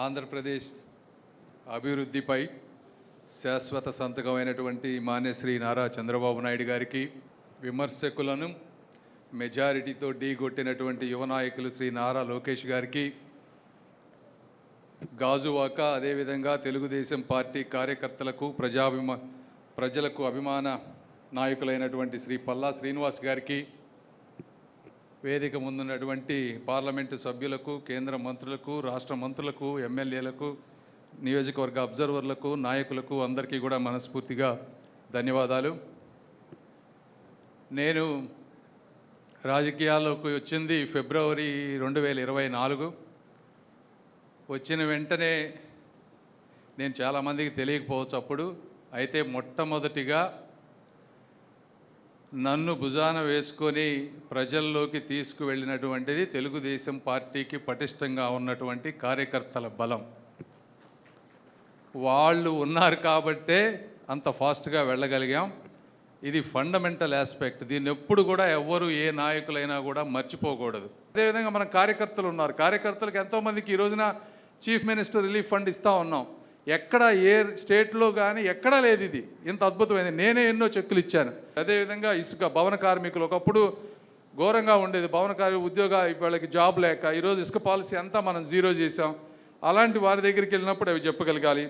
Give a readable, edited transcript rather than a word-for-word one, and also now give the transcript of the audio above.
ఆంధ్రప్రదేశ్ అభివృద్ధిపై శాశ్వత సంతకమైనటువంటి మాన్యశ్రీ నారా చంద్రబాబు నాయుడు గారికి, విమర్శకులను మెజారిటీతో ఢీగొట్టినటువంటి యువ నాయకులు శ్రీ నారా లోకేష్ గారికి, గాజువాక అదేవిధంగా తెలుగుదేశం పార్టీ కార్యకర్తలకు ప్రజలకు అభిమాన నాయకులైనటువంటి శ్రీ పల్లా శ్రీనివాస్ గారికి, వేదిక ముందున్నటువంటి పార్లమెంటు సభ్యులకు, కేంద్ర మంత్రులకు, రాష్ట్ర మంత్రులకు, ఎమ్మెల్యేలకు, నియోజకవర్గ అబ్జర్వర్లకు, నాయకులకు అందరికీ కూడా మనస్ఫూర్తిగా ధన్యవాదాలు. నేను రాజకీయాల్లోకి వచ్చింది ఫిబ్రవరి 2024. వచ్చిన వెంటనే నేను చాలామందికి తెలియకపోవచ్చు అప్పుడు, అయితే మొట్టమొదటిగా నన్ను భుజాన వేసుకొని ప్రజల్లోకి తీసుకువెళ్ళినటువంటిది తెలుగుదేశం పార్టీకి పటిష్టంగా ఉన్నటువంటి కార్యకర్తల బలం. వాళ్ళు ఉన్నారు కాబట్టే అంత ఫాస్ట్గా వెళ్ళగలిగాం. ఇది ఫండమెంటల్ ఆస్పెక్ట్. దీన్ని ఎప్పుడు కూడా ఎవ్వరు ఏ నాయకులైనా కూడా మర్చిపోకూడదు. అదేవిధంగా మన కార్యకర్తలు ఉన్నారు. కార్యకర్తలకు ఎంతోమందికి ఈ రోజున చీఫ్ మినిస్టర్ రిలీఫ్ ఫండ్ ఇస్తూ ఉన్నాం. ఎక్కడ ఏ స్టేట్లో కానీ ఎక్కడా లేదు ఇది ఇంత అద్భుతమైనది. నేనే ఎన్నో చెక్కులు ఇచ్చాను. అదేవిధంగా ఇసుక భవన కార్మికులు ఒకప్పుడు ఘోరంగా ఉండేది. భవన ఉద్యోగ వాళ్ళకి జాబ్ లేక ఈరోజు ఇసుక పాలసీ అంతా మనం జీరో చేసాం. అలాంటి వారి దగ్గరికి వెళ్ళినప్పుడు అవి చెప్పగలగాలి.